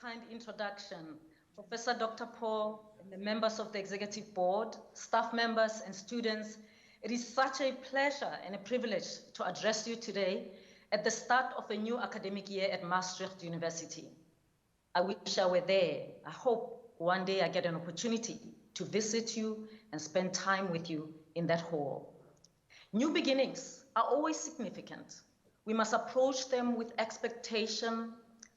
kind introduction, Professor Dr. Paul, and the members of the Executive Board, staff members, and students. It is such a pleasure and a privilege to address you today at the start of a new academic year at Maastricht University. I wish I were there. I hope one day I get an opportunity to visit you and spend time with you in that hall. New beginnings are always significant. We must approach them with expectation,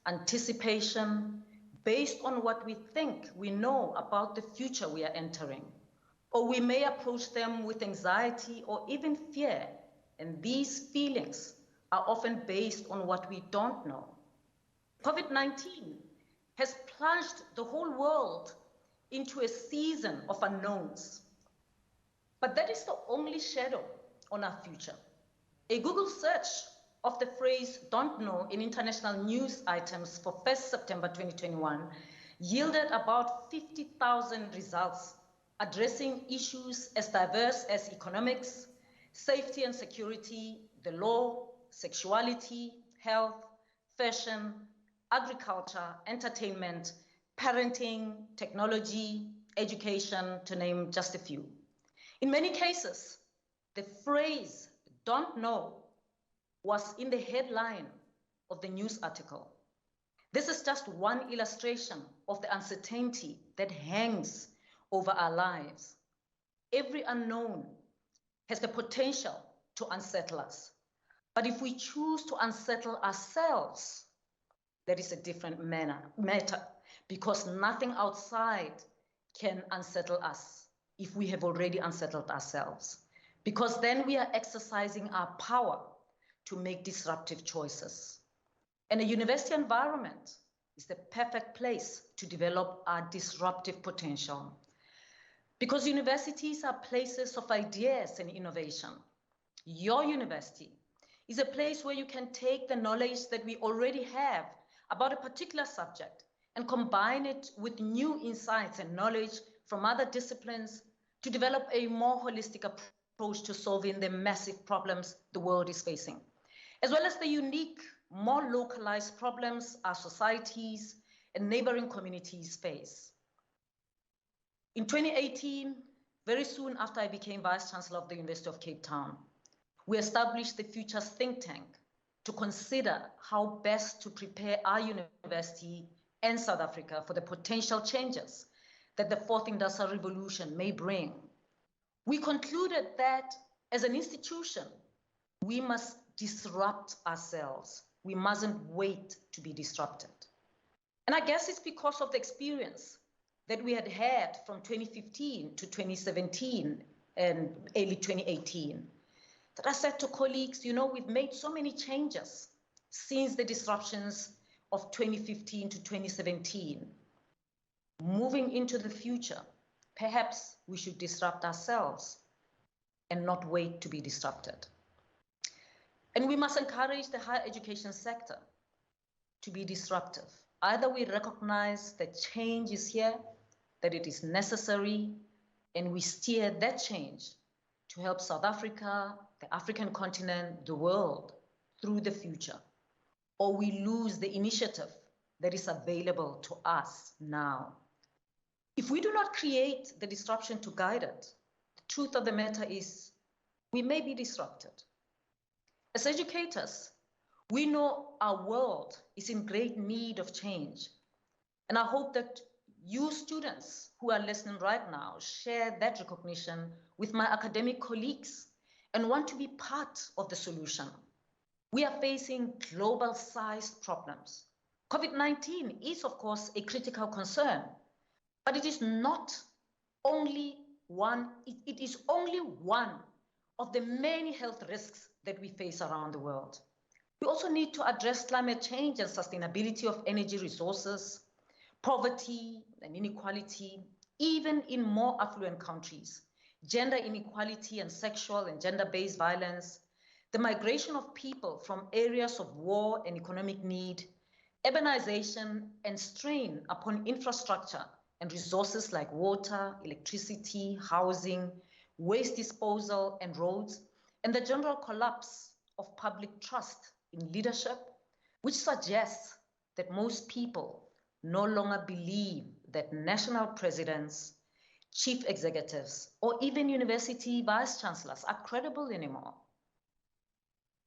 anticipation, based on what we think we know about the future we are entering. Or we may approach them with anxiety or even fear, and these feelings are often based on what we don't know. COVID-19 has plunged the whole world into a season of unknowns. But that is the only shadow on our future. A Google search of the phrase "don't know" in international news items for 1st September 2021 yielded about 50,000 results addressing issues as diverse as economics, safety and security, the law, sexuality, health, fashion, agriculture, entertainment, parenting, technology, education, to name just a few. In many cases, the phrase "don't know" was in the headline of the news article. This is just one illustration of the uncertainty that hangs over our lives. Every unknown has the potential to unsettle us. But if we choose to unsettle ourselves, that is a different matter, because nothing outside can unsettle us if we have already unsettled ourselves, because then we are exercising our power to make disruptive choices. And a university environment is the perfect place to develop our disruptive potential, because universities are places of ideas and innovation. Your university is a place where you can take the knowledge that we already have about a particular subject and combine it with new insights and knowledge from other disciplines to develop a more holistic approach to solving the massive problems the world is facing, as well as the unique, more localized problems our societies and neighboring communities face. In 2018, very soon after I became Vice-Chancellor of the University of Cape Town, we established the Futures think tank to consider how best to prepare our university and South Africa for the potential changes that the fourth industrial revolution may bring. We concluded that as an institution, we must disrupt ourselves. We mustn't wait to be disrupted. And I guess it's because of the experience that we had had from 2015 to 2017 and early 2018 that I said to colleagues, you know, we've made so many changes since the disruptions of 2015 to 2017. Moving into the future, perhaps we should disrupt ourselves and not wait to be disrupted. And we must encourage the higher education sector to be disruptive. Either we recognize that change is here, that it is necessary, and we steer that change to help South Africa, the African continent, the world through the future, or we lose the initiative that is available to us now. If we do not create the disruption to guide it, the truth of the matter is we may be disrupted. As educators, we know our world is in great need of change. And I hope that you students who are listening right now share that recognition with my academic colleagues and want to be part of the solution. We are facing global-sized problems. COVID-19 is, of course, a critical concern, but it is only one of the many health risks that we face around the world. We also need to address climate change and sustainability of energy resources, poverty and inequality, even in more affluent countries, gender inequality and sexual and gender-based violence, the migration of people from areas of war and economic need, urbanization and strain upon infrastructure and resources like water, electricity, housing, waste disposal and roads, and the general collapse of public trust in leadership, which suggests that most people no longer believe that national presidents, chief executives, or even university vice-chancellors are credible anymore.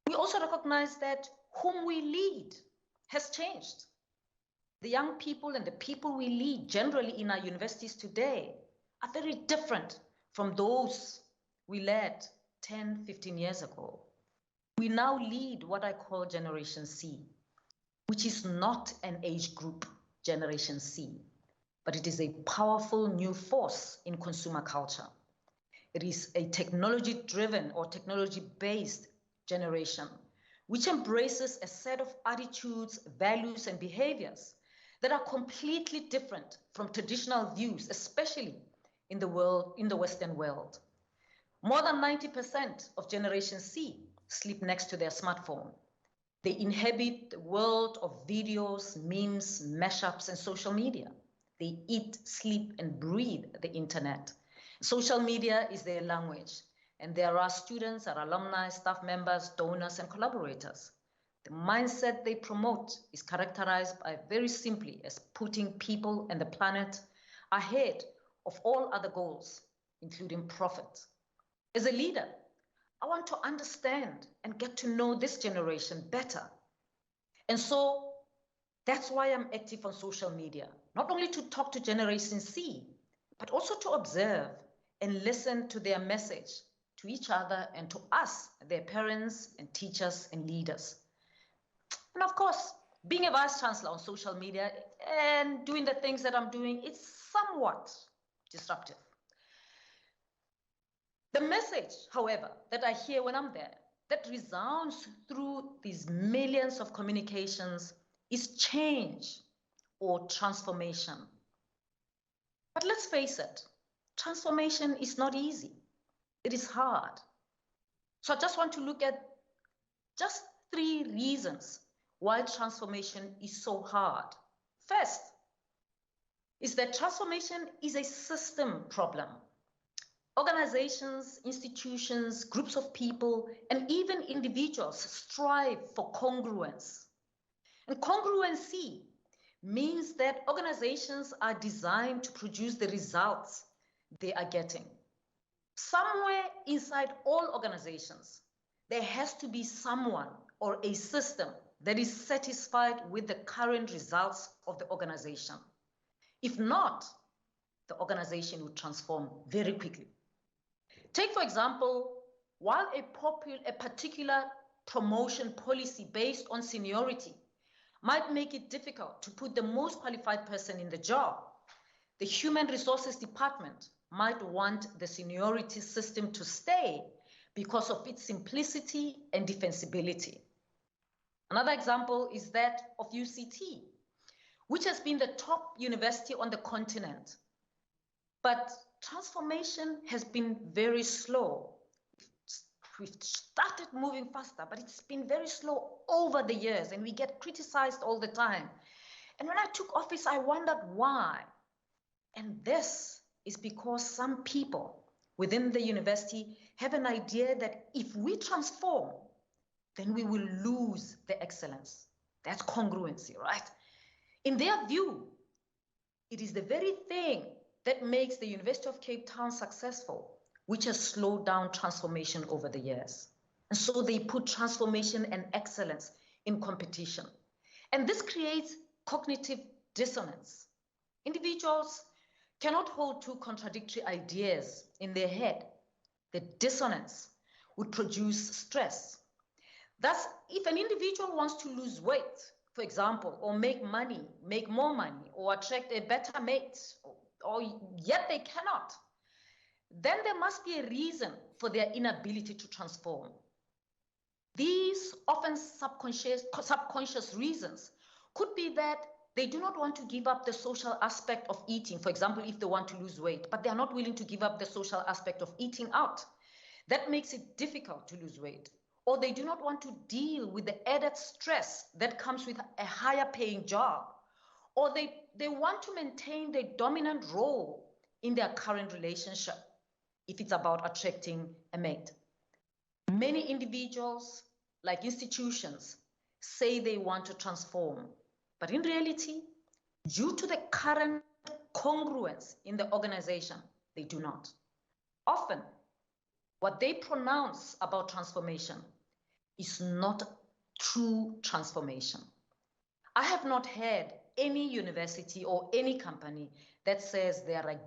We also recognize that whom we lead has changed. The young people and the people we lead generally in our universities today are very different from those we led 10, 15 years ago. We now lead what I call Generation C, which is not an age group, Generation C, but it is a powerful new force in consumer culture. It is a technology-driven or technology-based generation, which embraces a set of attitudes, values, and behaviors that are completely different from traditional views, especially in the Western world. More than 90% of Generation C sleep next to their smartphone. They inhabit the world of videos, memes, mashups, and social media. They eat, sleep, and breathe the internet. Social media is their language, and there are students, are alumni, staff members, donors, and collaborators. The mindset they promote is characterized by very simply as putting people and the planet ahead of all other goals, including profit. As a leader, I want to understand and get to know this generation better. And so that's why I'm active on social media, not only to talk to Generation C, but also to observe and listen to their message to each other and to us, their parents and teachers and leaders. And of course, being a vice-chancellor on social media and doing the things that I'm doing, it's somewhat disruptive. The message, however, that I hear when I'm there, that resounds through these millions of communications is change or transformation. But let's face it, transformation is not easy. It is hard. So I just want to look at just 3 reasons why transformation is so hard. First, is that transformation is a system problem. Organizations, institutions, groups of people, and even individuals strive for congruence. And congruency means that organizations are designed to produce the results they are getting. Somewhere inside all organizations, there has to be someone or a system that is satisfied with the current results of the organization. If not, the organization will transform very quickly. Take, for example, while a particular promotion policy based on seniority might make it difficult to put the most qualified person in the job, the human resources department might want the seniority system to stay because of its simplicity and defensibility. Another example is that of UCT, which has been the top university on the continent. But transformation has been very slow. We've started moving faster, but it's been very slow over the years, and we get criticized all the time. And when I took office, I wondered why. And this is because some people within the university have an idea that if we transform, then we will lose the excellence. That's congruency, right? In their view, it is the very thing that makes the University of Cape Town successful, which has slowed down transformation over the years. And so they put transformation and excellence in competition. And this creates cognitive dissonance. Individuals cannot hold 2 contradictory ideas in their head. The dissonance would produce stress. Thus, if an individual wants to lose weight, for example, or make money, make more money, or attract a better mate, or yet they cannot, then there must be a reason for their inability to transform. These often subconscious reasons could be that they do not want to give up the social aspect of eating, for example, if they want to lose weight, but they are not willing to give up the social aspect of eating out. That makes it difficult to lose weight. Or they do not want to deal with the added stress that comes with a higher paying job. Or they want to maintain their dominant role in their current relationship if it's about attracting a mate. Many individuals, like institutions, say they want to transform, but in reality, Due to the current congruence in the organization, they do not. Often, what they pronounce about transformation is not true transformation. I have not heard any university or any company that says they are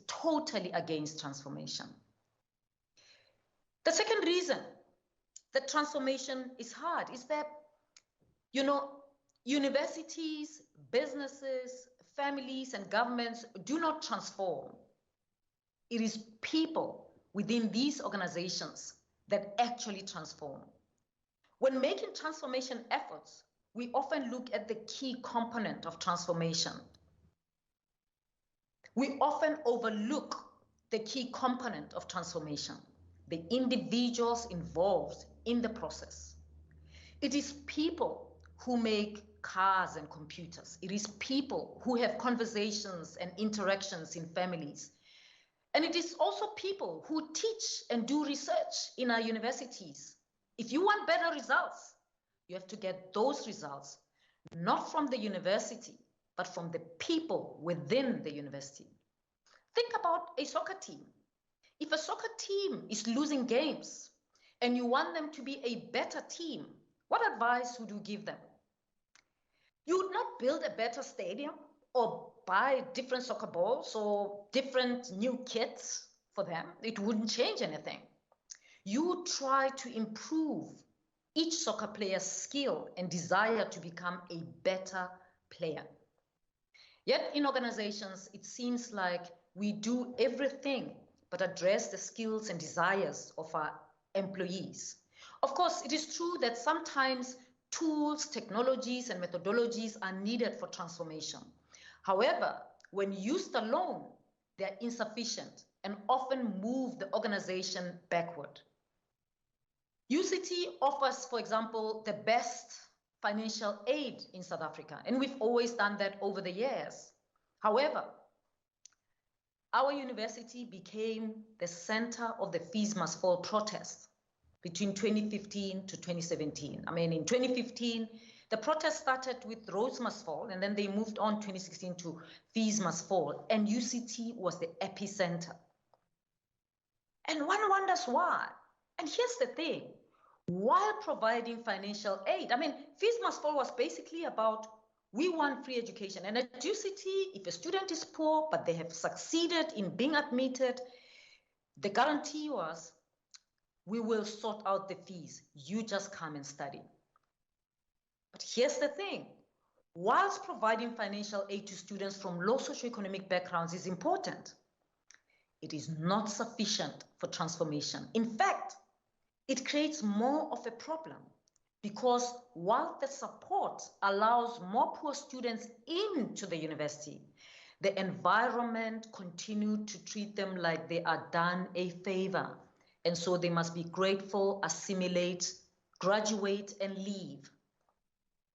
totally against transformation. The second reason that transformation is hard is that, universities, businesses, families, and governments do not transform. It is people within these organizations that actually transform. When making transformation efforts, we often look at the key component of transformation. We often overlook the key component of transformation, the individuals involved in the process. It is people who make cars and computers. It is people who have conversations and interactions in families. And it is also people who teach and do research in our universities. If you want better results, you have to get those results, not from the university, but from the people within the university. Think about a soccer team. If a soccer team is losing games and you want them to be a better team, what advice would you give them? You would not build a better stadium or buy different soccer balls or different new kits for them. It wouldn't change anything. You try to improve each soccer player's skill and desire to become a better player. Yet in organizations, it seems like we do everything but address the skills and desires of our employees. Of course, it is true that sometimes tools, technologies, and methodologies are needed for transformation. However, when used alone, they are insufficient and often move the organization backward. UCT offers, for example, the best financial aid in South Africa, and we've always done that over the years. However, our university became the center of the Fees Must Fall protest between 2015 to 2017. In 2015, the protest started with Roads Must Fall, and then they moved on 2016 to Fees Must Fall, and UCT was the epicenter. And one wonders why. And here's the thing. While providing financial aid, Fees Must Fall was basically about we want free education. And at UCT, if a student is poor, but they have succeeded in being admitted, the guarantee was we will sort out the fees. You just come and study. But here's the thing. Whilst providing financial aid to students from low socioeconomic backgrounds is important, it is not sufficient for transformation. In fact, it creates more of a problem because while the support allows more poor students into the university, the environment continued to treat them like they are done a favor. And so they must be grateful, assimilate, graduate, and leave.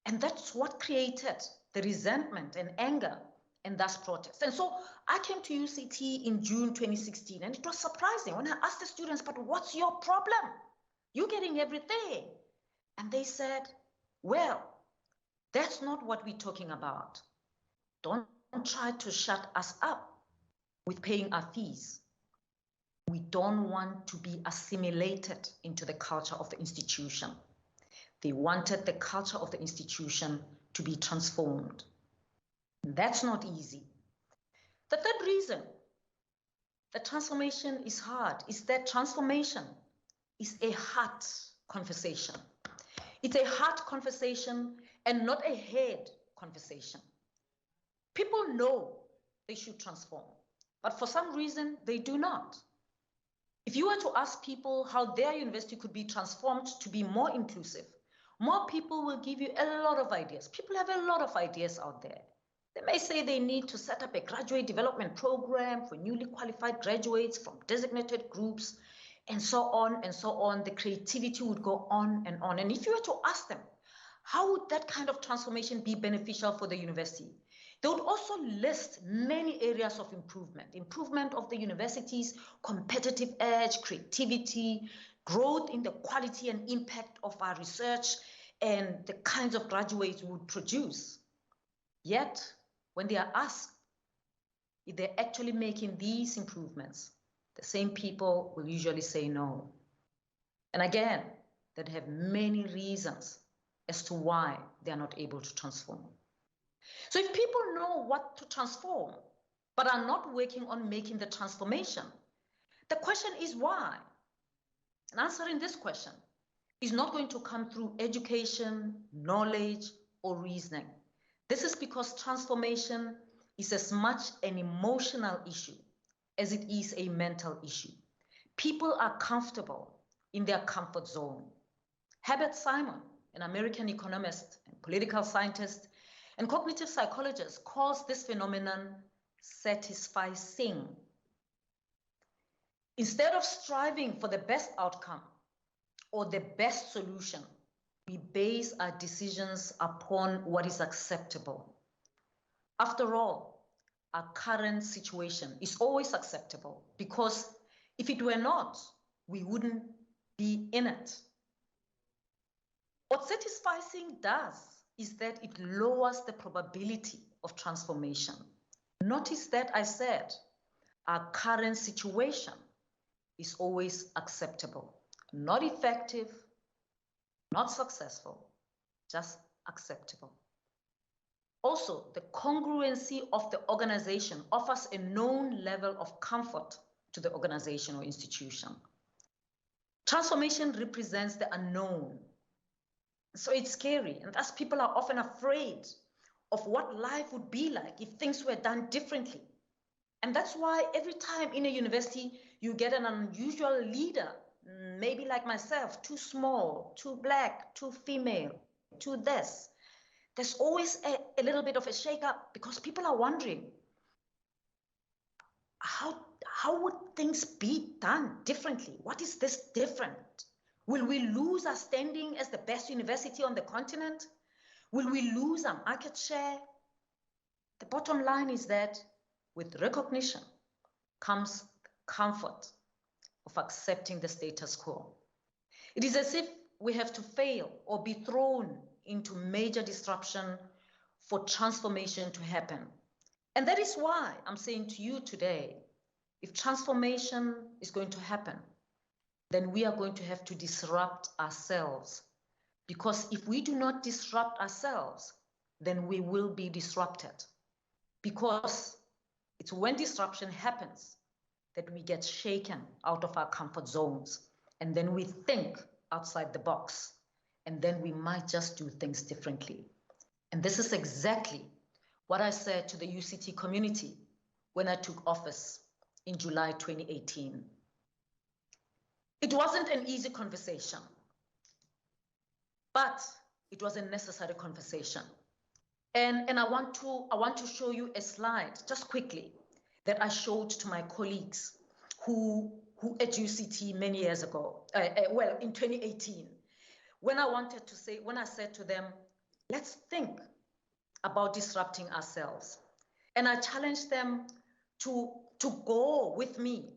And that's what created the resentment and anger and thus protest. And so I came to UCT in June 2016, and it was surprising when I asked the students, but what's your problem? You're getting everything. And they said, well, that's not what we're talking about. Don't try to shut us up with paying our fees. We don't want to be assimilated into the culture of the institution. They wanted the culture of the institution to be transformed. That's not easy. The third reason that transformation is hard is that transformation is a heart conversation. It's a heart conversation and not a head conversation. People know they should transform, but for some reason they do not. If you were to ask people how their university could be transformed to be more inclusive, more people will give you a lot of ideas. People have a lot of ideas out there. They may say they need to set up a graduate development program for newly qualified graduates from designated groups, and so on and so on. The creativity would go on. And if you were to ask them, how would that kind of transformation be beneficial for the university? They would also list many areas of improvement of the university's competitive edge, creativity, growth in the quality and impact of our research, and the kinds of graduates we would produce. Yet, when they are asked if they're actually making these improvements, the same people will usually say no. And again, they have many reasons as to why they are not able to transform. So if people know what to transform, but are not working on making the transformation, the question is why? And answering this question is not going to come through education, knowledge, or reasoning. This is because transformation is as much an emotional issue as it is a mental issue. People are comfortable in their comfort zone. Herbert Simon, an American economist and political scientist and cognitive psychologist, calls this phenomenon satisficing. Instead of striving for the best outcome or the best solution, we base our decisions upon what is acceptable. After all, our current situation is always acceptable because if it were not, we wouldn't be in it. What satisficing does is that it lowers the probability of transformation. Notice that I said our current situation is always acceptable, not effective, not successful, just acceptable. Also, the congruency of the organization offers a known level of comfort to the organization or institution. Transformation represents the unknown. So it's scary, and thus people are often afraid of what life would be like if things were done differently. And that's why every time in a university you get an unusual leader, maybe like myself, too small, too black, too female, too this, there's always a little bit of a shake-up because people are wondering, how would things be done differently? What is this different? Will we lose our standing as the best university on the continent? Will we lose our market share? The bottom line is that with recognition comes comfort of accepting the status quo. It is as if we have to fail or be thrown into major disruption for transformation to happen. And that is why I'm saying to you today, if transformation is going to happen, then we are going to have to disrupt ourselves. Because if we do not disrupt ourselves, then we will be disrupted. Because it's when disruption happens that we get shaken out of our comfort zones. And then we think outside the box. And then we might just do things differently. And this is exactly what I said to the UCT community when I took office in July 2018. It wasn't an easy conversation, but it was a necessary conversation. And I want to show you a slide just quickly that I showed to my colleagues who at UCT many years ago, in 2018, when I said to them, let's think about disrupting ourselves. And I challenged them to go with me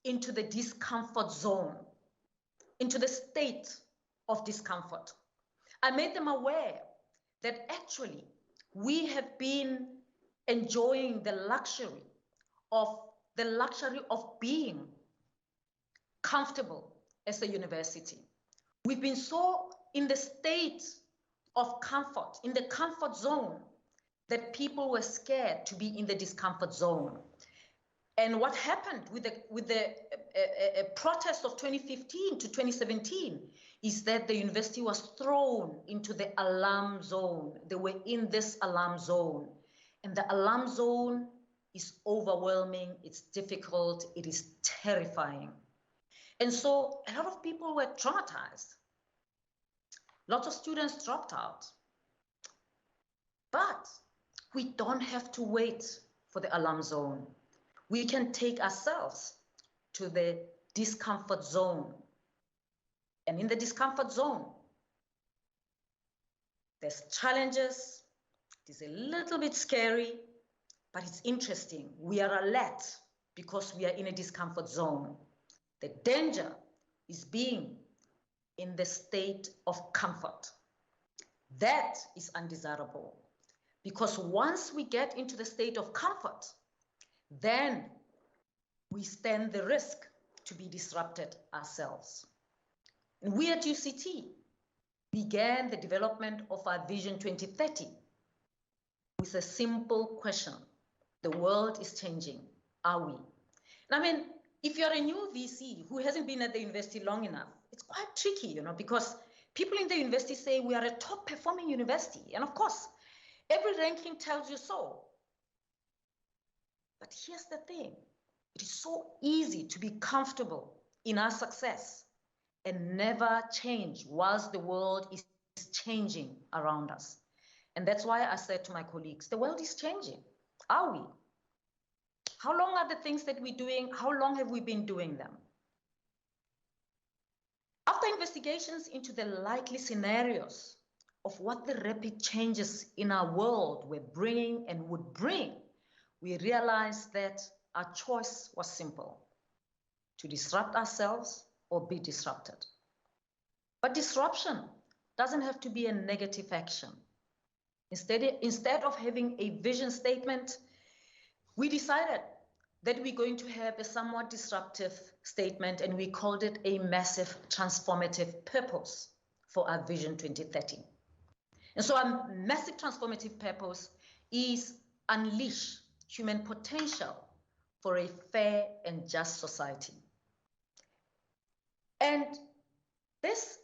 into the discomfort zone, into the state of discomfort. I made them aware that actually we have been enjoying the luxury of being comfortable as a university. We've been so in the state of comfort, in the comfort zone, that people were scared to be in the discomfort zone. And what happened with the protest of 2015 to 2017 is that the university was thrown into the alarm zone. They were in this alarm zone. And the alarm zone is overwhelming, it's difficult, it is terrifying. And so a lot of people were traumatized. Lots of students dropped out. But we don't have to wait for the alarm zone. We can take ourselves to the discomfort zone. And in the discomfort zone, there's challenges, it's a little bit scary, but it's interesting. We are alert because we are in a discomfort zone. The danger is being in the state of comfort. That is undesirable Because once we get into the state of comfort, then we stand the risk to be disrupted ourselves. And we at UCT began the development of our Vision 2030 with a simple question. The world is changing. Are we? And I mean, if you're a new VC who hasn't been at the university long enough, it's quite tricky, because people in the university say we are a top performing university. And of course, every ranking tells you so. But here's the thing. It is so easy to be comfortable in our success and never change whilst the world is changing around us. And that's why I said to my colleagues, the world is changing. Are we? How long are the things that we're doing? How long have we been doing them? After investigations into the likely scenarios of what the rapid changes in our world were bringing and would bring, we realized that our choice was simple: to disrupt ourselves or be disrupted. But disruption doesn't have to be a negative action. Instead of having a vision statement, we decided that we're going to have a somewhat disruptive statement, and we called it a massive transformative purpose for our Vision 2030. And so our massive transformative purpose is unleash human potential for a fair and just society. And this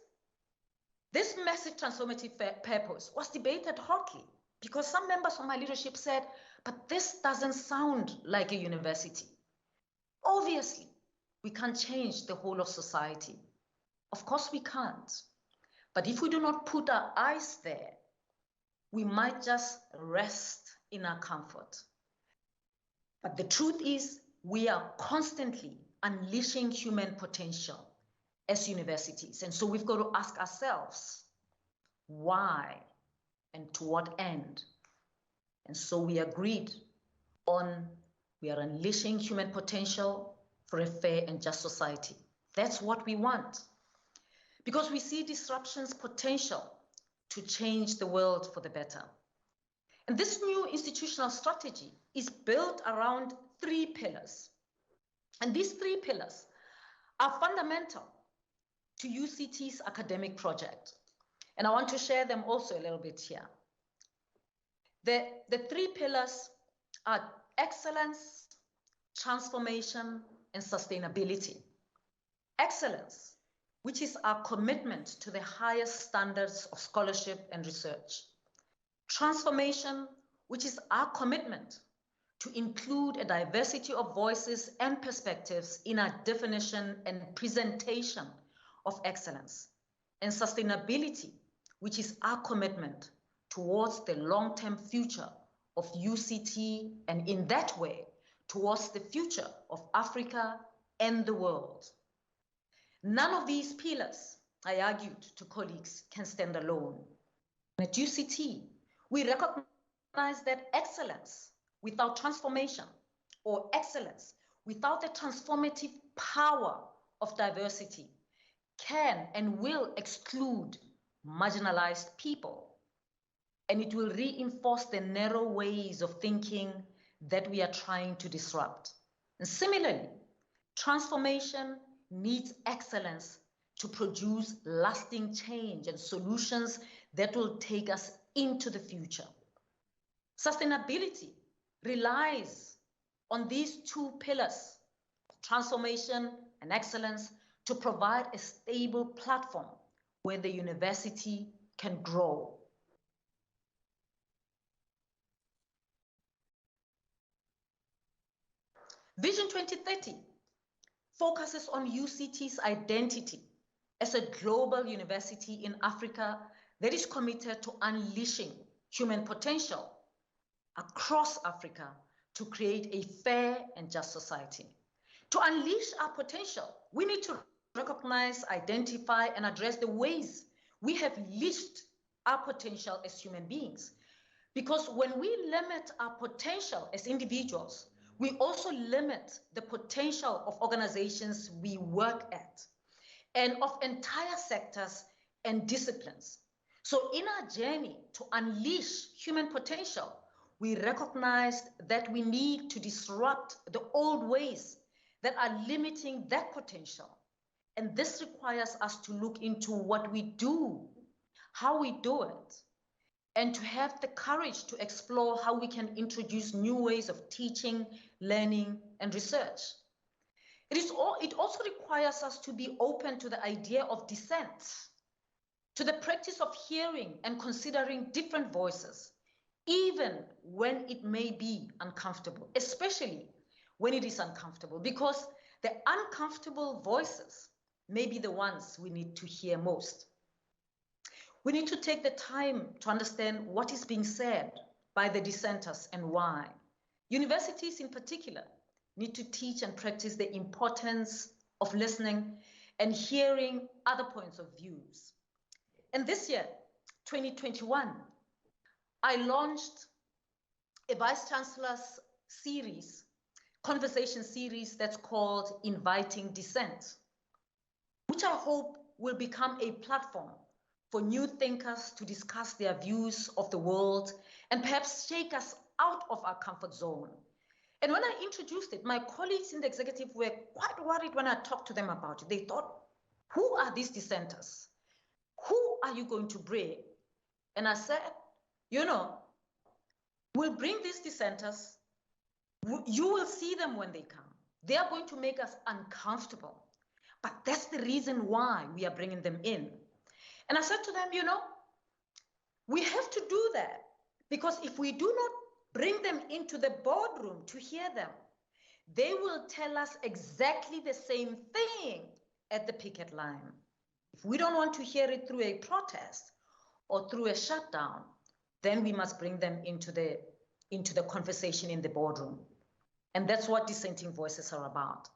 massive transformative purpose was debated hotly because some members of my leadership said, but this doesn't sound like a university. Obviously, we can't change the whole of society. Of course we can't. But if we do not put our eyes there, we might just rest in our comfort. But the truth is, we are constantly unleashing human potential as universities. And so we've got to ask ourselves, why and to what end? And so we agreed on we are unleashing human potential for a fair and just society. That's what we want. Because we see disruption's potential to change the world for the better. And this new institutional strategy is built around 3 pillars. And these 3 pillars are fundamental to UCT's academic project. And I want to share them also a little bit here. The 3 pillars are excellence, transformation, and sustainability. Excellence, which is our commitment to the highest standards of scholarship and research. Transformation, which is our commitment to include a diversity of voices and perspectives in our definition and presentation of excellence. And sustainability, which is our commitment towards the long-term future of UCT, and in that way, towards the future of Africa and the world. None of these pillars, I argued to colleagues, can stand alone. At UCT, we recognize that excellence without transformation, or excellence without the transformative power of diversity, can and will exclude marginalized people, and it will reinforce the narrow ways of thinking that we are trying to disrupt. And similarly, transformation needs excellence to produce lasting change and solutions that will take us into the future. Sustainability relies on these 2 pillars, transformation and excellence, to provide a stable platform where the university can grow. Vision 2030 focuses on UCT's identity as a global university in Africa that is committed to unleashing human potential across Africa to create a fair and just society. To unleash our potential, we need to recognize, identify, and address the ways we have leashed our potential as human beings. Because when we limit our potential as individuals, we also limit the potential of organizations we work at and of entire sectors and disciplines. So in our journey to unleash human potential, we recognized that we need to disrupt the old ways that are limiting that potential. And this requires us to look into what we do, how we do it, and to have the courage to explore how we can introduce new ways of teaching, learning, and research. It also requires us to be open to the idea of dissent, to the practice of hearing and considering different voices, even when it may be uncomfortable, especially when it is uncomfortable, because the uncomfortable voices may be the ones we need to hear most. We need to take the time to understand what is being said by the dissenters and why. Universities in particular need to teach and practice the importance of listening and hearing other points of views. And this year, 2021, I launched a Vice-Chancellor's series, conversation series that's called Inviting Dissent, which I hope will become a platform for new thinkers to discuss their views of the world and perhaps shake us out of our comfort zone. And when I introduced it, my colleagues in the executive were quite worried when I talked to them about it. They thought, who are these dissenters? Who are you going to bring? And I said, we'll bring these dissenters. You will see them when they come. They are going to make us uncomfortable. But that's the reason why we are bringing them in. And I said to them, we have to do that, because if we do not bring them into the boardroom to hear them, they will tell us exactly the same thing at the picket line. If we don't want to hear it through a protest or through a shutdown, then we must bring them into the conversation in the boardroom. And that's what dissenting voices are about.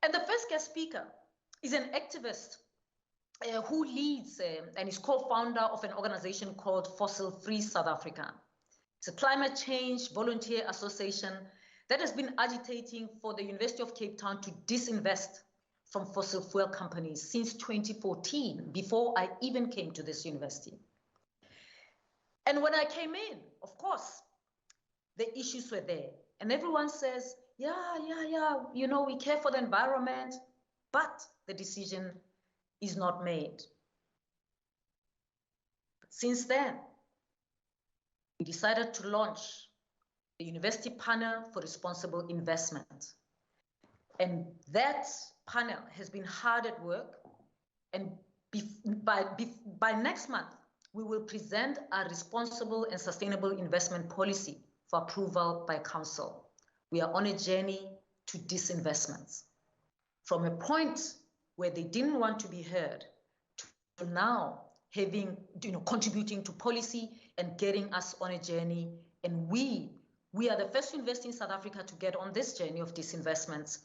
And the first guest speaker is an activist who leads and is co-founder of an organization called Fossil Free South Africa. It's a climate change volunteer association that has been agitating for the University of Cape Town to disinvest from fossil fuel companies since 2014, before I even came to this university. And when I came in, of course, the issues were there. And everyone says, yeah, we care for the environment, but the decision is not made. Since then, we decided to launch the University Panel for Responsible Investment. And that panel has been hard at work. And by next month, we will present our responsible and sustainable investment policy for approval by Council. We are on a journey to disinvestments. From a point where they didn't want to be heard to now having, contributing to policy and getting us on a journey. And we are the first university in South Africa to get on this journey of disinvestments,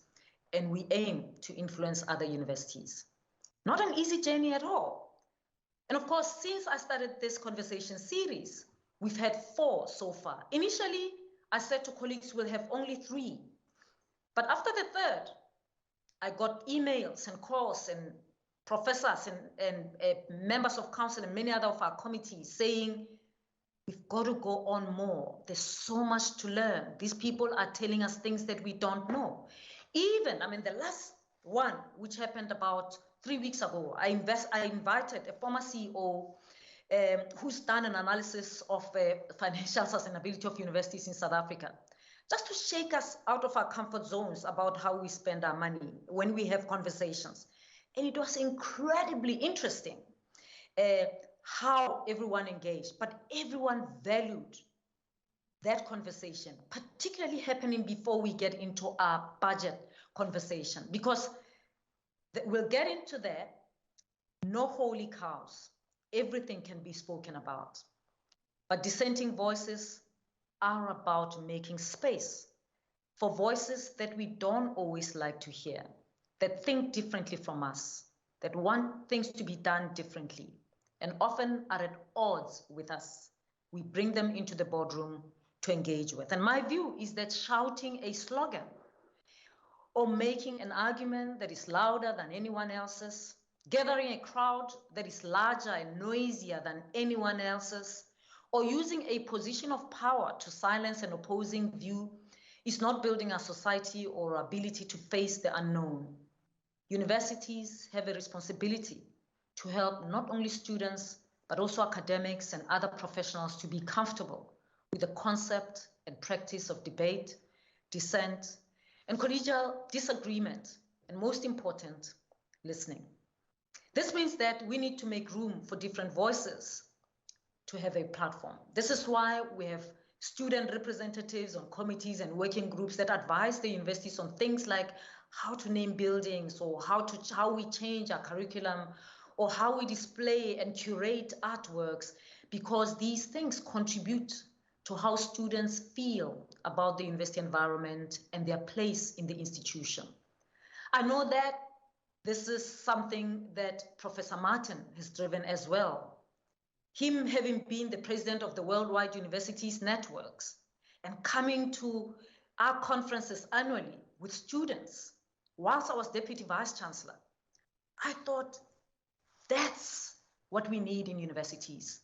and we aim to influence other universities. Not an easy journey at all. And of course, since I started this conversation series, we've had 4 so far. Initially, I said to colleagues, we'll have only 3. But after the 3rd, I got emails and calls and professors and members of council and many other of our committees saying, we've got to go on more. There's so much to learn. These people are telling us things that we don't know. Even, the last one, which happened about 3 weeks ago, I invited a former CEO who's done an analysis of financial sustainability of universities in South Africa, just to shake us out of our comfort zones about how we spend our money when we have conversations. And it was incredibly interesting how everyone engaged, but everyone valued that conversation, particularly happening before we get into our budget conversation, because we'll get into that. No holy cows. Everything can be spoken about. But dissenting voices are about making space for voices that we don't always like to hear, that think differently from us, that want things to be done differently, and often are at odds with us. We bring them into the boardroom to engage with. And my view is that shouting a slogan or making an argument that is louder than anyone else's gathering a crowd that is larger and noisier than anyone else's, or using a position of power to silence an opposing view is not building our society or our ability to face the unknown. Universities have a responsibility to help not only students, but also academics and other professionals to be comfortable with the concept and practice of debate, dissent, and collegial disagreement, and most important, listening. This means that we need to make room for different voices to have a platform. This is why we have student representatives on committees and working groups that advise the universities on things like how to name buildings, or how we change our curriculum, or how we display and curate artworks, because these things contribute to how students feel about the university environment and their place in the institution. I know that this is something that Professor Martin has driven as well. Him having been the president of the Worldwide Universities Networks and coming to our conferences annually with students whilst I was Deputy Vice-Chancellor, I thought that's what we need in universities,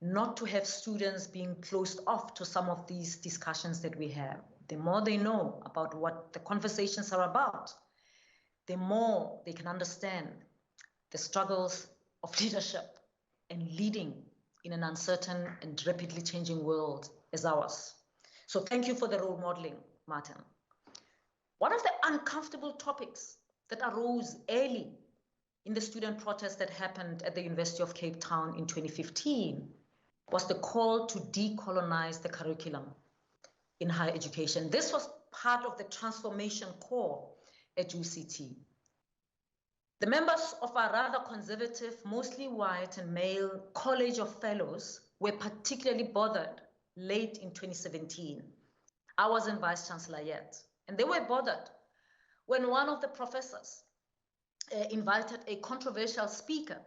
not to have students being closed off to some of these discussions that we have. The more they know about what the conversations are about, the more they can understand the struggles of leadership and leading in an uncertain and rapidly changing world as ours. So thank you for the role modeling, Martin. One of the uncomfortable topics that arose early in the student protest that happened at the University of Cape Town in 2015 was the call to decolonize the curriculum in higher education. This was part of the transformation core at UCT. The members of our rather conservative, mostly white and male College of Fellows were particularly bothered late in 2017. I wasn't Vice-Chancellor yet, and they were bothered when one of the professors invited a controversial speaker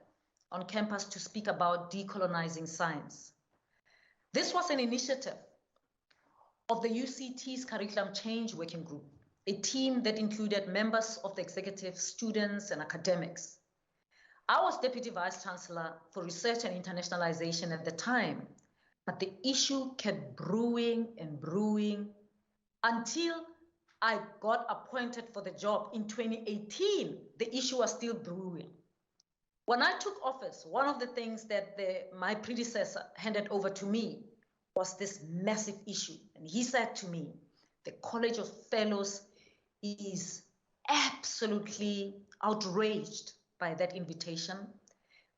on campus to speak about decolonizing science. This was an initiative of the UCT's Curriculum Change Working Group, a team that included members of the executive, students, and academics. I was Deputy Vice-Chancellor for Research and Internationalization at the time, but the issue kept brewing and brewing until I got appointed for the job in 2018. The issue was still brewing. When I took office, one of the things that my predecessor handed over to me was this massive issue. And he said to me, the College of Fellows is absolutely outraged by that invitation.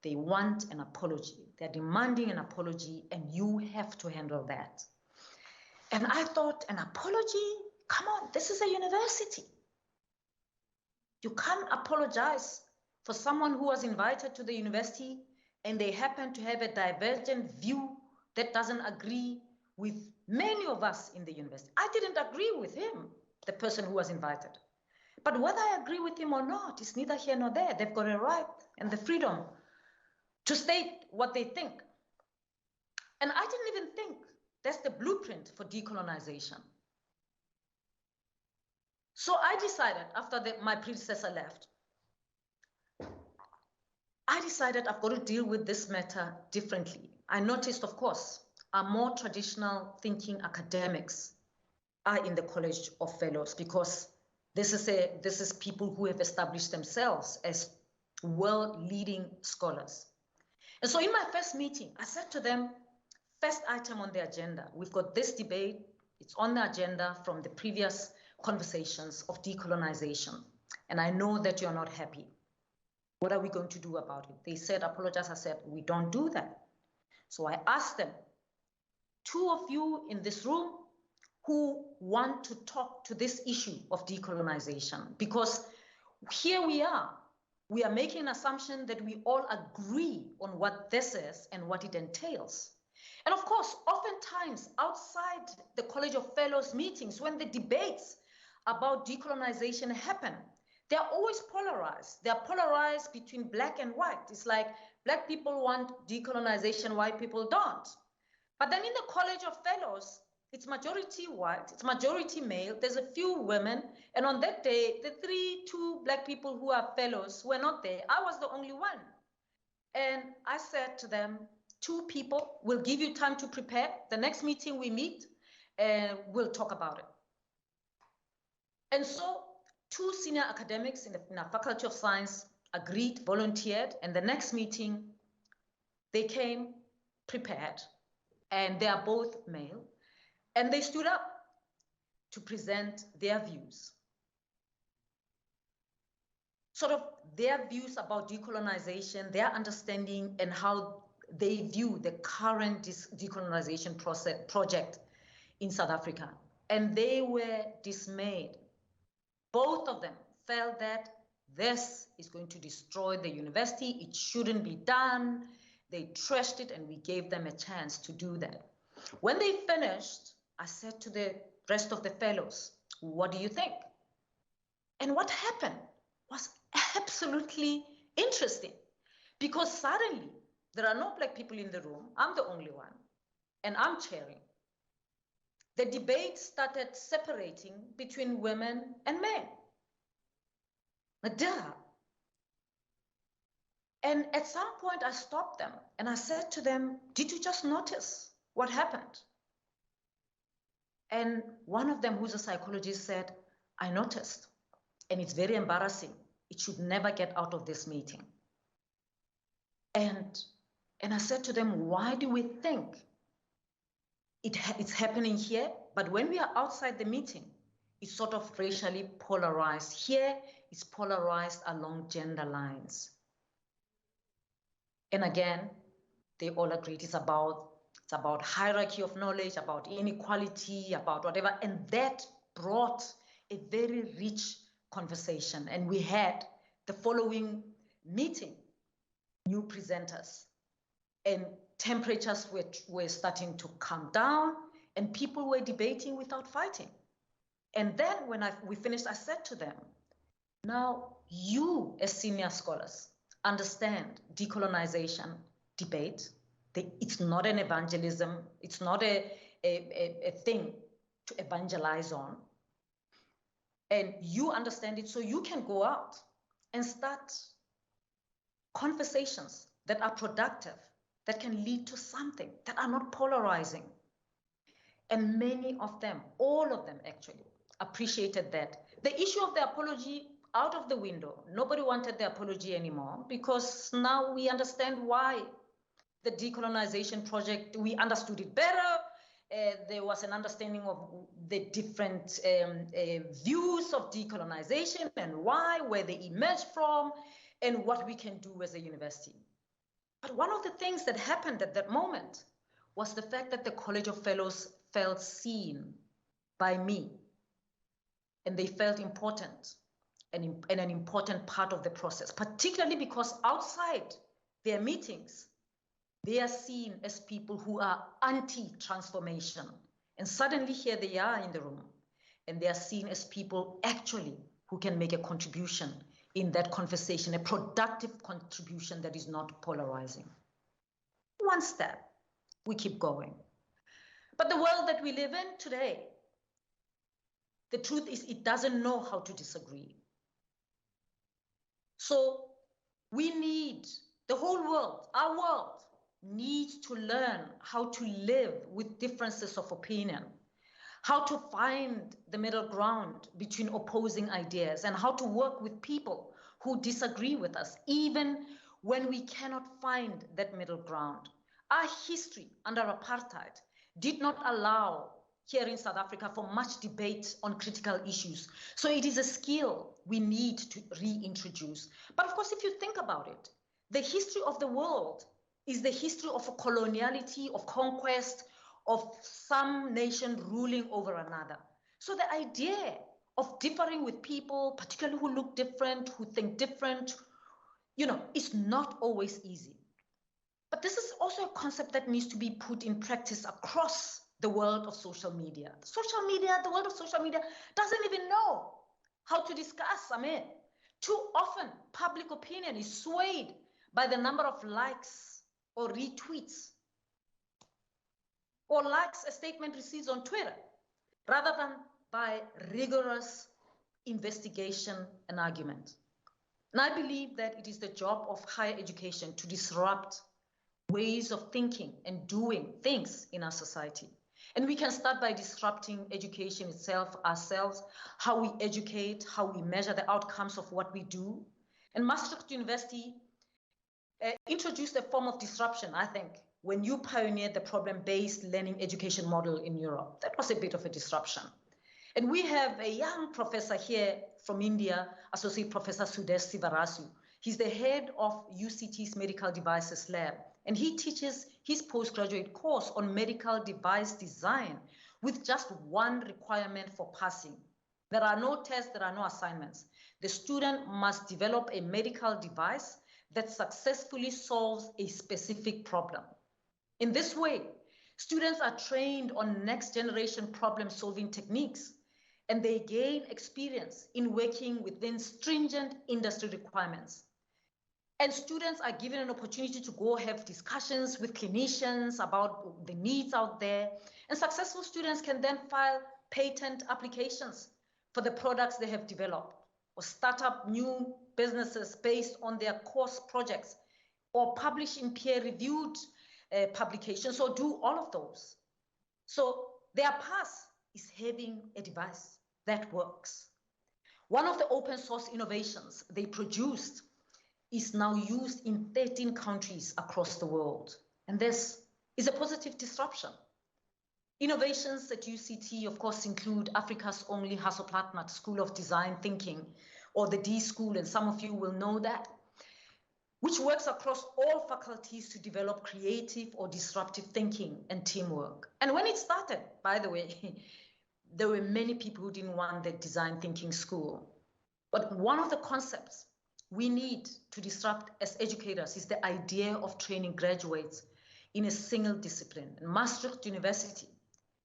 They want an apology. They're demanding an apology, and you have to handle that. And I thought, an apology? Come on, this is a university. You can't apologize for someone who was invited to the university and they happen to have a divergent view that doesn't agree with many of us in the university. I didn't agree with him, the person who was invited. But whether I agree with him or not, it's neither here nor there. They've got a right and the freedom to state what they think. And I didn't even think that's the blueprint for decolonization. So I decided, after my predecessor left, I decided I've got to deal with this matter differently. I noticed, of course, our more traditional thinking academics are in the College of Fellows, because this is people who have established themselves as world-leading scholars. And so in my first meeting, I said to them, first item on the agenda, we've got this debate. It's on the agenda from the previous conversations of decolonization. And I know that you're not happy. What are we going to do about it? They said, apologize. I said, we don't do that. So I asked them, two of you in this room who want to talk to this issue of decolonization, because here we are making an assumption that we all agree on what this is and what it entails. And of course, oftentimes outside the College of Fellows meetings, when the debates about decolonization happen, they're always polarized. They're polarized between black and white. It's like black people want decolonization, white people don't. But then in the College of Fellows, It's majority white, it's majority male, there's a few women, and on that day, the two black people who are fellows were not there. I was the only one. And I said to them, 2 people, will give you time to prepare. The next meeting we meet, and we'll talk about it. And so 2 senior academics in our Faculty of Science agreed, volunteered, and the next meeting, they came prepared, and they are both male, and they stood up to present their views. Sort of their views about decolonization, their understanding, and how they view the current decolonization project in South Africa. And they were dismayed. Both of them felt that this is going to destroy the university. It shouldn't be done. They trashed it, and we gave them a chance to do that. When they finished, I said to the rest of the fellows, what do you think? And what happened was absolutely interesting, because suddenly there are no black people in the room. I'm the only one, and I'm chairing. The debate started separating between women and men. And at some point I stopped them and I said to them, did you just notice what happened? And one of them, who's a psychologist, said, I noticed, and it's very embarrassing. It should never get out of this meeting. And I said to them, why do we think it's happening here? But when we are outside the meeting, it's sort of racially polarized. Here, it's polarized along gender lines. And again, they all agreed it's about hierarchy of knowledge, about inequality, about whatever. And that brought a very rich conversation. And we had the following meeting, new presenters, and temperatures were starting to come down, and people were debating without fighting. And then when we finished, I said to them, now you as senior scholars understand decolonization debate. It's not an evangelism. It's not a thing to evangelize on. And you understand it, so you can go out and start conversations that are productive, that can lead to something, that are not polarizing. And many of them, all of them actually, appreciated that. The issue of the apology, out of the window. Nobody wanted the apology anymore, because now we understand why the decolonization project, we understood it better. There was an understanding of the different views of decolonization and why, where they emerged from, and what we can do as a university. But one of the things that happened at that moment was the fact that the College of Fellows felt seen by me, and they felt important and an important part of the process, particularly because outside their meetings, they are seen as people who are anti-transformation. And suddenly here they are in the room, and they are seen as people actually who can make a contribution in that conversation, a productive contribution that is not polarizing. One step, we keep going. But the world that we live in today, the truth is it doesn't know how to disagree. So we need, the whole world, our world, needs to learn how to live with differences of opinion, how to find the middle ground between opposing ideas, and how to work with people who disagree with us, even when we cannot find that middle ground. Our history under apartheid did not allow here in South Africa for much debate on critical issues. So it is a skill we need to reintroduce. But of course, if you think about it, the history of the world is the history of a coloniality, of conquest, of some nation ruling over another. So the idea of differing with people, particularly who look different, who think different, is not always easy. But this is also a concept that needs to be put in practice across the world of social media. The world of social media doesn't even know how to discuss. Too often public opinion is swayed by the number of likes or retweets or likes a statement received on Twitter, rather than by rigorous investigation and argument. And I believe that it is the job of higher education to disrupt ways of thinking and doing things in our society. And we can start by disrupting education itself, ourselves, how we educate, how we measure the outcomes of what we do. And Maastricht University introduced a form of disruption, I think, when you pioneered the problem-based learning education model in Europe. That was a bit of a disruption. And we have a young professor here from India, Associate Professor Sudesh Sivarasu. He's the head of UCT's Medical Devices Lab, and he teaches his postgraduate course on medical device design with just one requirement for passing. There are no tests, there are no assignments. The student must develop a medical device that successfully solves a specific problem. In this way, students are trained on next generation problem-solving techniques, and they gain experience in working within stringent industry requirements. And students are given an opportunity to go have discussions with clinicians about the needs out there. And successful students can then file patent applications for the products they have developed, or start up new businesses based on their course projects, or publish in peer-reviewed publications, or do all of those. So their pass is having a device that works. One of the open source innovations they produced is now used in 13 countries across the world. And this is a positive disruption. Innovations at UCT, of course, include Africa's only Hasso-Plattner School of Design Thinking, or the D School, and some of you will know that, which works across all faculties to develop creative or disruptive thinking and teamwork. And when it started, by the way, there were many people who didn't want the design thinking school. But one of the concepts we need to disrupt as educators is the idea of training graduates in a single discipline. And Maastricht University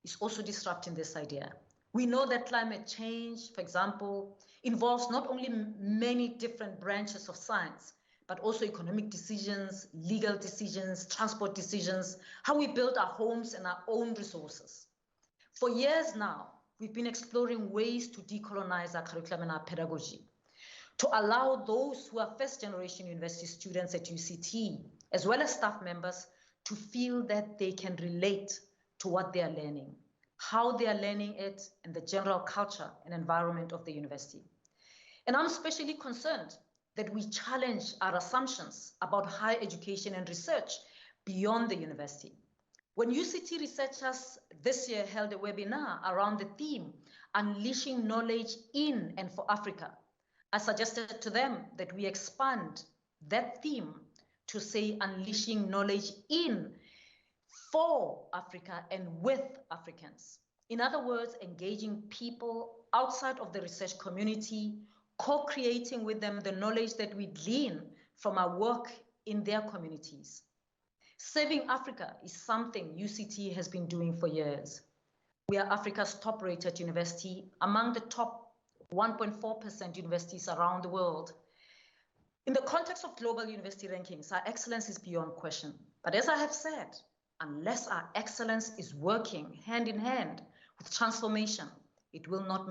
is also disrupting this idea. We know that climate change, for example, involves not only many different branches of science, but also economic decisions, legal decisions, transport decisions, how we build our homes and our own resources. For years now, we've been exploring ways to decolonize our curriculum and our pedagogy, to allow those who are first-generation university students at UCT, as well as staff members, to feel that they can relate to what they are learning, how they are learning it, and the general culture and environment of the university. And I'm especially concerned that we challenge our assumptions about higher education and research beyond the university. When UCT researchers this year held a webinar around the theme, Unleashing Knowledge in and for Africa, I suggested to them that we expand that theme to say unleashing knowledge in for Africa and with Africans. In other words, engaging people outside of the research community, co-creating with them the knowledge that we glean from our work in their communities. Serving Africa is something UCT has been doing for years. We are Africa's top-rated university, among the top 1.4% universities around the world. In the context of global university rankings, our excellence is beyond question. But as I have said, unless our excellence is working hand in hand with transformation, it will not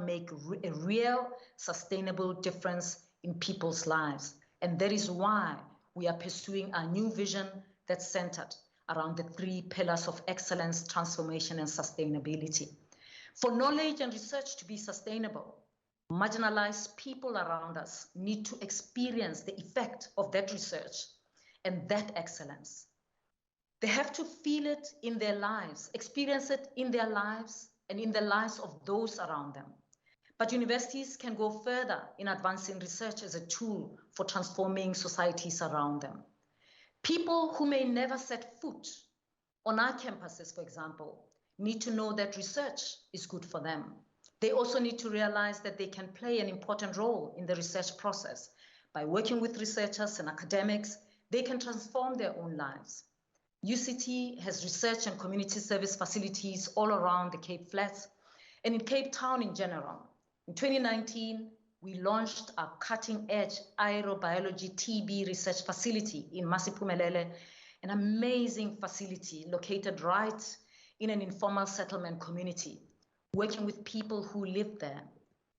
make a real, sustainable difference in people's lives. And that is why we are pursuing a new vision that's centered around the 3 pillars of excellence, transformation, and sustainability. For knowledge and research to be sustainable, marginalized people around us need to experience the effect of that research and that excellence. They have to feel it in their lives, experience it in their lives and in the lives of those around them. But universities can go further in advancing research as a tool for transforming societies around them. People who may never set foot on our campuses, for example, need to know that research is good for them. They also need to realize that they can play an important role in the research process. By working with researchers and academics, they can transform their own lives. UCT has research and community service facilities all around the Cape Flats and in Cape Town in general. In 2019, we launched our cutting-edge aerobiology TB research facility in Masiphumelele an amazing facility located right in an informal settlement community, working with people who live there.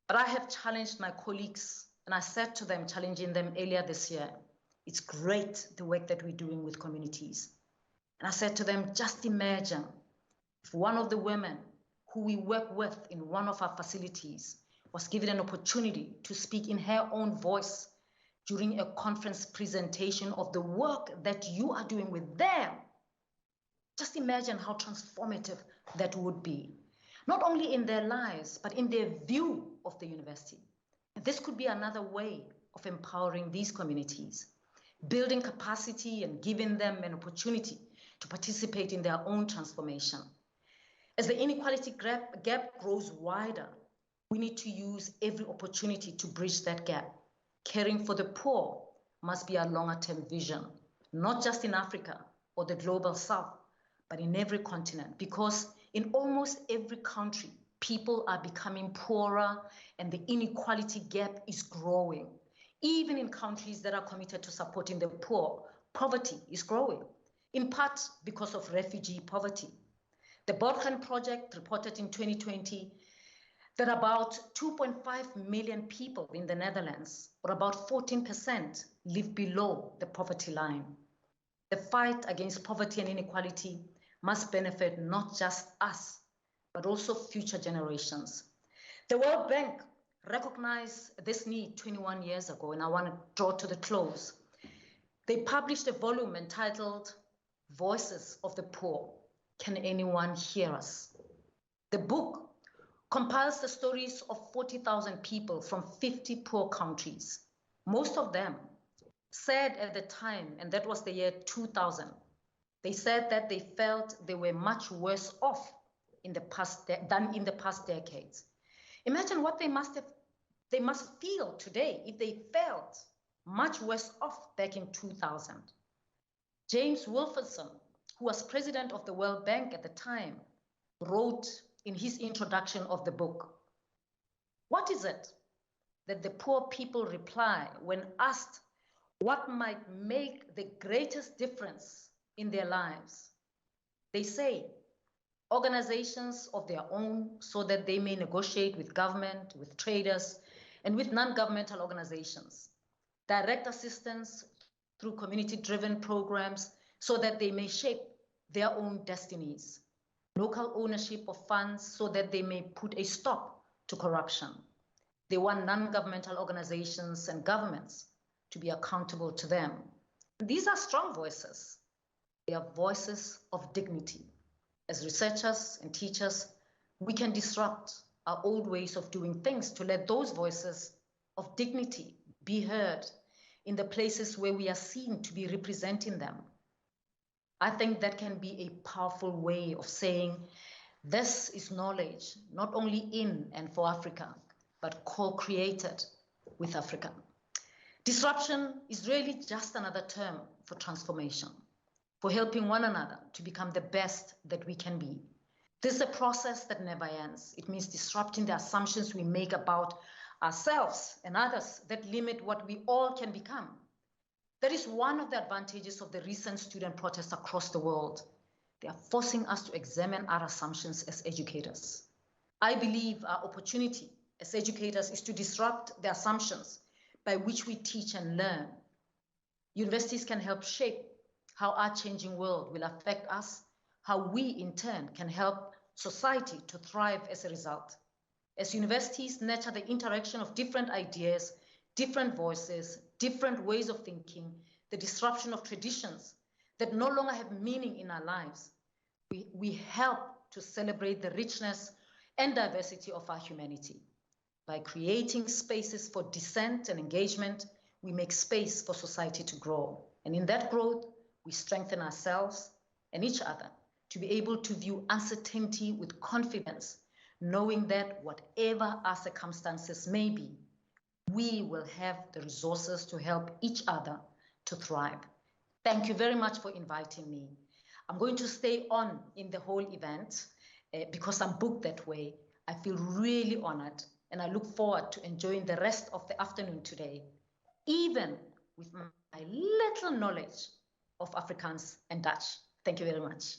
But I have challenged my colleagues, and I said to them, challenging them earlier this year, it's great the work that we're doing with communities. And I said to them, just imagine if one of the women who we work with in one of our facilities was given an opportunity to speak in her own voice during a conference presentation of the work that you are doing with them. Just imagine how transformative that would be, not only in their lives, but in their view of the university. And this could be another way of empowering these communities, building capacity and giving them an opportunity to participate in their own transformation. As the inequality gap grows wider, we need to use every opportunity to bridge that gap. Caring for the poor must be a longer-term vision, not just in Africa or the global south, but in every continent, because in almost every country, people are becoming poorer and the inequality gap is growing. Even in countries that are committed to supporting the poor, poverty is growing, in part because of refugee poverty. The Borgen Project reported in 2020 that about 2.5 million people in the Netherlands, or about 14%, live below the poverty line. The fight against poverty and inequality must benefit not just us, but also future generations. The World Bank recognized this need 21 years ago, and I want to draw to the close. They published a volume entitled Voices of the Poor. Can anyone hear us? The book compiles the stories of 40,000 people from 50 poor countries. Most of them said at the time, and that was the year 2000, they said that they felt they were much worse off than in the past decades. Imagine what they must feel today if they felt much worse off back in 2000. James Wilferson, who was president of the World Bank at the time, wrote in his introduction of the book, what is it that the poor people reply when asked what might make the greatest difference in their lives? They say, organizations of their own so that they may negotiate with government, with traders, and with non-governmental organizations. Direct assistance through community-driven programs so that they may shape their own destinies. Local ownership of funds so that they may put a stop to corruption. They want non-governmental organizations and governments to be accountable to them. These are strong voices. They are voices of dignity. As researchers and teachers, we can disrupt our old ways of doing things to let those voices of dignity be heard in the places where we are seen to be representing them. I think that can be a powerful way of saying this is knowledge, not only in and for Africa, but co-created with Africa. Disruption is really just another term for transformation, for helping one another to become the best that we can be. This is a process that never ends. It means disrupting the assumptions we make about ourselves and others that limit what we all can become. That is one of the advantages of the recent student protests across the world. They are forcing us to examine our assumptions as educators. I believe our opportunity as educators is to disrupt the assumptions by which we teach and learn. Universities can help shape how our changing world will affect us, how we in turn can help society to thrive as a result. As universities nurture the interaction of different ideas, different voices, different ways of thinking, the disruption of traditions that no longer have meaning in our lives, we help to celebrate the richness and diversity of our humanity. By creating spaces for dissent and engagement, we make space for society to grow. And in that growth, we strengthen ourselves and each other to be able to view uncertainty with confidence, knowing that whatever our circumstances may be, we will have the resources to help each other to thrive. Thank you very much for inviting me. I'm going to stay on in the whole event because I'm booked that way. I feel really honored and I look forward to enjoying the rest of the afternoon today, even with my little knowledge of Afrikaans and Dutch. Thank you very much.